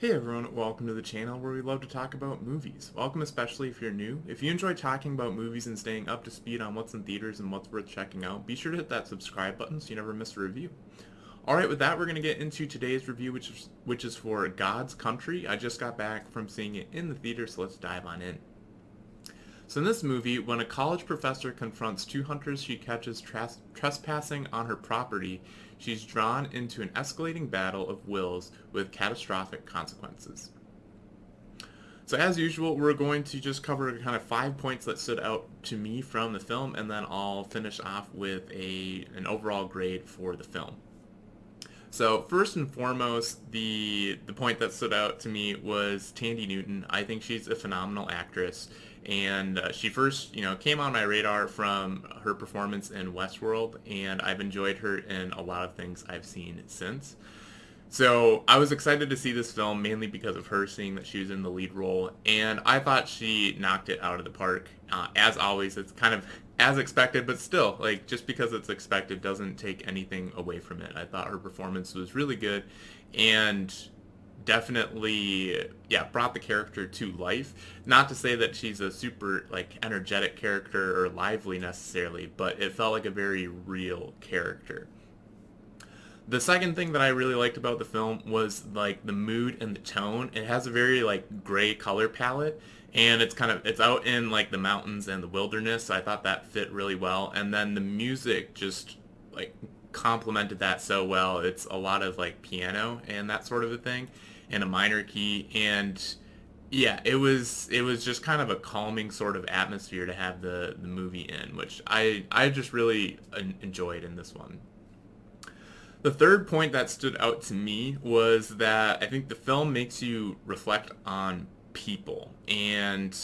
Hey everyone, welcome to the channel where we love to talk about movies. Welcome especially if you're new. If you enjoy talking about movies and staying up to speed on what's in theaters and what's worth checking out, be sure to hit that subscribe button so you never miss a review. Alright, with that we're going to get into today's review which is for God's Country. I just got back from seeing it in the theater, so let's dive on in. So in this movie, when a college professor confronts two hunters she catches trespassing on her property, she's drawn into an escalating battle of wills with catastrophic consequences. So as usual, we're going to just cover kind of 5 points that stood out to me from the film, and then I'll finish off with an overall grade for the film. So first and foremost, the point that stood out to me was Thandie Newton. I think she's a phenomenal actress, and she first, came on my radar from her performance in Westworld, and I've enjoyed her in a lot of things I've seen since. So I was excited to see this film mainly because of her, seeing that she was in the lead role, and I thought she knocked it out of the park. As always, it's kind of as expected, but still, like, just because it's expected doesn't take anything away from it. I thought her performance was really good, and definitely, yeah, brought the character to life. Not to say that she's a super, like, energetic character or lively necessarily, but it felt like a very real character. The second thing that I really liked about the film was like the mood and the tone. It has a very like gray color palette, and it's out in like the mountains and the wilderness. So I thought that fit really well, and then the music just like complemented that so well. It's a lot of like piano and that sort of a thing in a minor key, and yeah, it was just kind of a calming sort of atmosphere to have the movie in, which I just really enjoyed in this one. The third point that stood out to me was that I think the film makes you reflect on people, and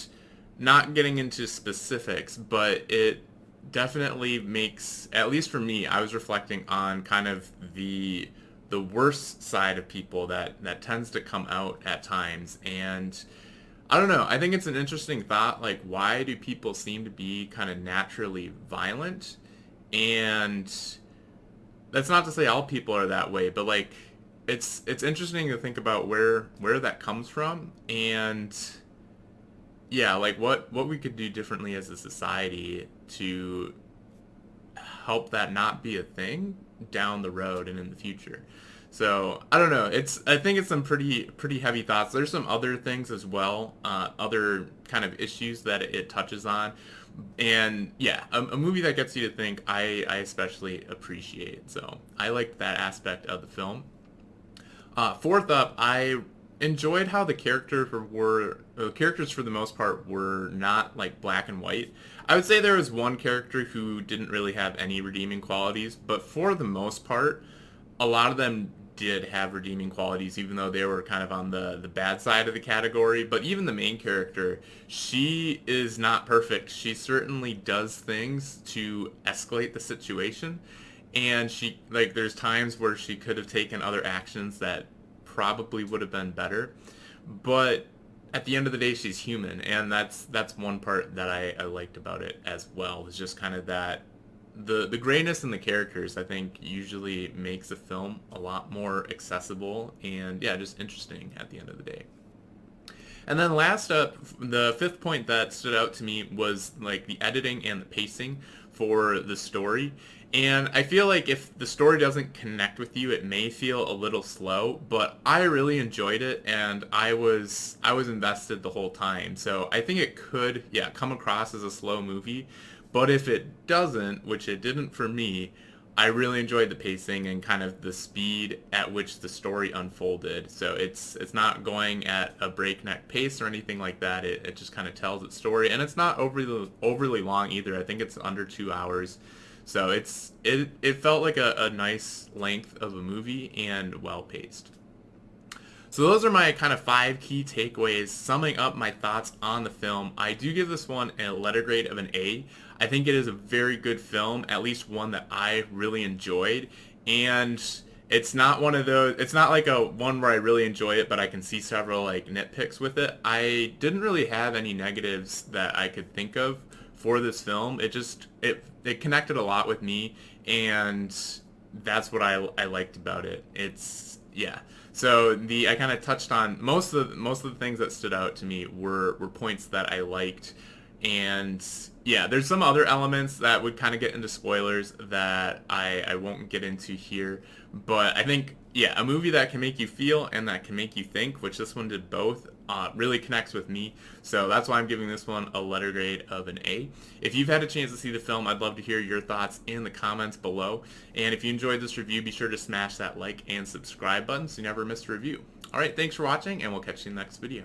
not getting into specifics, but it definitely makes, at least for me, I was reflecting on kind of the worst side of people that tends to come out at times. And I don't know, I think it's an interesting thought, like, why do people seem to be kind of naturally violent? And that's not to say all people are that way, but like it's interesting to think about where that comes from, and yeah, like what we could do differently as a society to help that not be a thing down the road and in the future. So I don't know. I think it's some pretty heavy thoughts. There's some other things as well, other kind of issues that it touches on, and yeah, a movie that gets you to think. I especially appreciate. So I liked that aspect of the film. Fourth up, I enjoyed how the characters for the most part were not like black and white. I would say there was one character who didn't really have any redeeming qualities, but for the most part, a lot of them did have redeeming qualities, even though they were kind of on the bad side of the category. But even the main character, she is not perfect. She certainly does things to escalate the situation, and she, like, there's times where she could have taken other actions that probably would have been better, but at the end of the day she's human, and that's one part that I liked about it as well, is just kind of that the grayness in the characters, I think, usually makes the film a lot more accessible and, yeah, just interesting at the end of the day. And then last up, the fifth point that stood out to me was like the editing and the pacing for the story. And I feel like if the story doesn't connect with you, it may feel a little slow, but I really enjoyed it, and I was invested the whole time. So I think it could, yeah, come across as a slow movie, but if it doesn't, which it didn't for me, I really enjoyed the pacing and kind of the speed at which the story unfolded. So it's not going at a breakneck pace or anything like that. It just kind of tells its story, and it's not overly long either. I think it's under 2 hours. So it felt like a nice length of a movie and well paced. So those are my kind of 5 key takeaways. Summing up my thoughts on the film, I do give this one a letter grade of an A. I think it is a very good film, at least one that I really enjoyed. And it's not one of those, it's not like a one where I really enjoy it, but I can see several like nitpicks with it. I didn't really have any negatives that I could think of for this film. It connected a lot with me, and that's what I liked about it. It's, yeah. So I kind of touched on most of the things that stood out to me were points that I liked, and yeah, there's some other elements that would kind of get into spoilers that I won't get into here, but I think yeah, a movie that can make you feel and that can make you think, which this one did both, really connects with me. So that's why I'm giving this one a letter grade of an A. If you've had a chance to see the film, I'd love to hear your thoughts in the comments below. And if you enjoyed this review, be sure to smash that like and subscribe button so you never miss a review. Alright, thanks for watching, and we'll catch you in the next video.